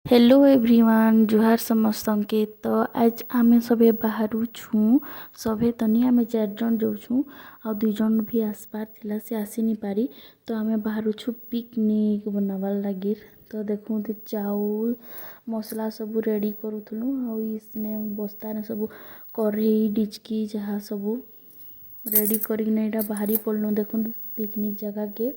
Hello everyone जुहार समस्त के तो आज आमे सबे बाहर छूँ सभे तो नहीं आमे 4 जन जो छूँ आ 2 जन भी आसपार थिला से आसी नहीं पारी तो आमे बाहर छू पिकनिक बनावार लगी। तो देखूँ तो चाउल मसला सब रेडी करूँ आ इसने बस्ता ने सब कढ़ई डिचकी जहाँ सब रेडी कर बाहरी पड़लु। देखूँ पिकनिक जगह के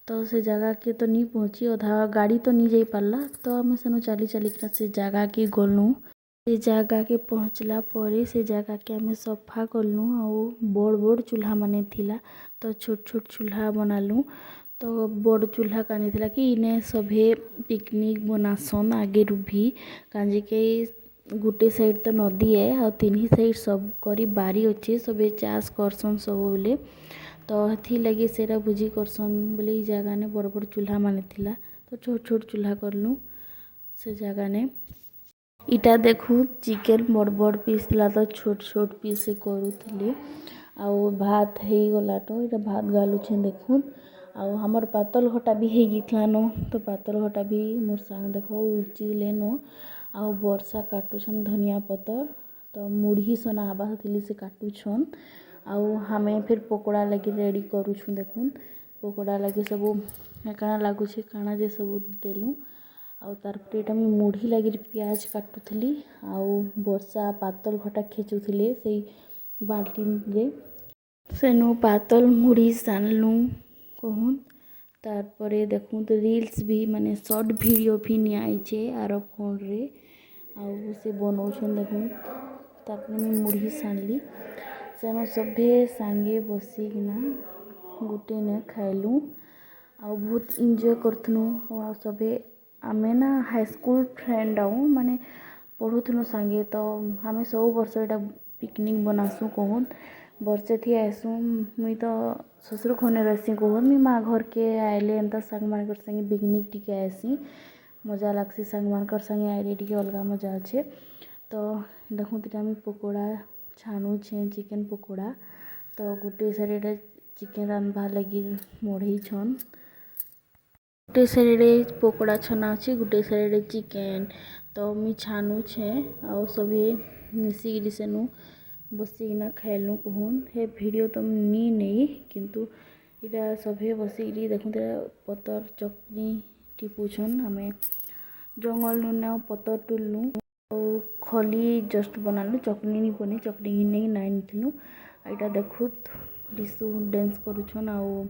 तो से जगह के तो नहीं पहुँची अधा गाड़ी तो नहीं जाई पारला तो आम सेनु चली चलिक से जगह के गलु। से जगह के पहुँचला परे से जगह के आम सफा कलु आउ बड़ बड़ चूल्हा माने थिला तो छोट छोट चूल्हा बनालु। तो बड़ चूल्हा कानी थिला कि इने सभे पिकनिक बनासन आगे भी काजे के गुटे साइड तो नदी है आ 3 साइड सब करी बारी अच्छे सभे चाष करसन सब बोले तो थी लगी सेरा बुझी करसन बोले ई जगह ने बड़ बड़ चूल्हा माने थिला तो छोट छोट चूल्हा करलु से जगह ने। इटा देखू चिकेन बड़ बड़ पीस थिला तो छोट छोट पीस से करूଥିଲି आउ भात हे गला तो इटा भात गालु छे देखू आउ हमर पातल घटा भी हे गिथला नो तो पातल घटा भी मोर संग देखो उलची लेनो आउ वर्षा काटुछन धनिया पतर तो मुढ़ी सना आबा थिली से काटुछन आउ हमें फिर पकोड़ा लगी रेडी करूँ। देखूँ पकोड़ा लगी सब काना लगुच काना जे सब देलु आउ तार पर मुढ़ी लगी प्याज काटुली आउ वर्षा पातल घटा खेचुले से बाल्टीन रे सेनु पातल मुढ़ी सानलु कहूँ तारपरे देखूँ तो रील्स भी माने शॉर्ट वीडियो भी नहीं आईचे आर फोन रे आउ से बनाऊन देखूँ तारपरे मुढ़ी सानली सेनु सभे सांगे बसिकिना गुटे ने खाइलु आउ बहुत एंजॉय करथनु आ सभे आमे ना हाई स्कूल फ्रेंड आउ माने पढ़ुथनु सांगे तो हमें सब वर्ष एटा पिकनिक बनासु कहूँ वर्षे थी आसू मुई तो ससुर खने रहसी कहूँ मुई माँ घर के आइले एंता सांग मान संगे पिकनिक टिके आसी मजा लागसी सांग मान संगे आइले टिके अलगा मजा अच्छे। तो देखूँ तो आम पकोड़ा छानु छे चिकेन पकोड़ा तो गुटे साइड चिकेन रांधवा लगी मढ़ई छन गुटे साइड पकोड़ा छना अच्छे गुटे साइड चिकेन तो मुई छानु छे आउ सभी मिसिकी सेनु बसिकिना खाइलु कहूँ हे वीडियो तो नी नहीं किंतु इटा सभे बसिकी देखूँ पतर चटनी टिपुछन हमें जंगल नुना पतर तुलनु और खली जस्ट बनालु चटनी नहीं बनी चटनी नहीं नाइन थिलु एटा देखु दिसु डांस करूछन आउ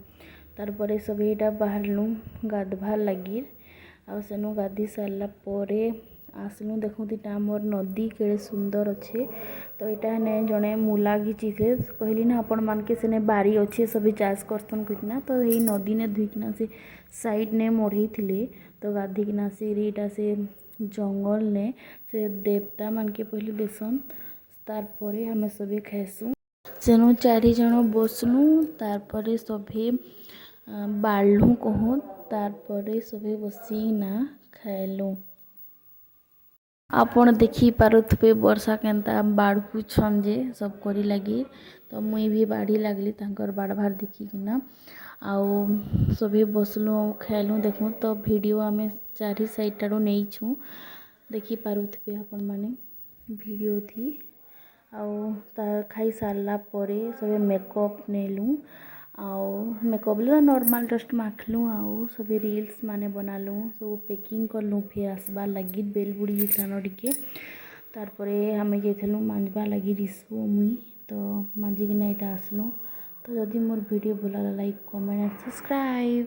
तार परे सब एटा बाहरलु गाधवा लगी आउ सेनु गाधी सारला परे आसलु देखु तीटा मोर नदी केड़े सुंदर अच्छे तो यहाँ ने जड़े मूला घिची थे कहली ना आपण मान के सेने बारी अच्छे सभी चाष करसन कहना तो यही नदी ने धुईकिना से साइड ने मढ़ई थिले तो गाधिकिना से रीटा से जंगल ने से देवता मान के पहले देसन तार परे हमें सभी खाइसु सेनु 4 जन बसलु तार परे सभी बाढ़लु कहूँ तार परे सभी बसिना खाइलु। आपण देखी पारुथबे वर्षा केनता बाढ़ुछन जे सब करी लगी तो मुई भी बाढ़ी लगली तांकर बाढ़ देखिकिना आउ सभी बसलु खाइलु देखूँ तो वीडियो आमे 4 साइड टारू नहीं छू देखी पारुथबे आपण माने वीडियो थी आउ तार खाई सारला परे सब मेकअप नेलु आउ मेकअप ला नॉर्मल जस्ट माखलु आउ सब रील्स माने बनालु सब पैकिंग करलु फिर आसबार लगी बेल बुड़ी जान टिके तार परे हमें जेथलु मांजबा लगी रिसु मुई तो मांजिकिना इटा आसलु। तो जदि मोर वीडियो भल लाइक कमेंट एंड सब्सक्राइब।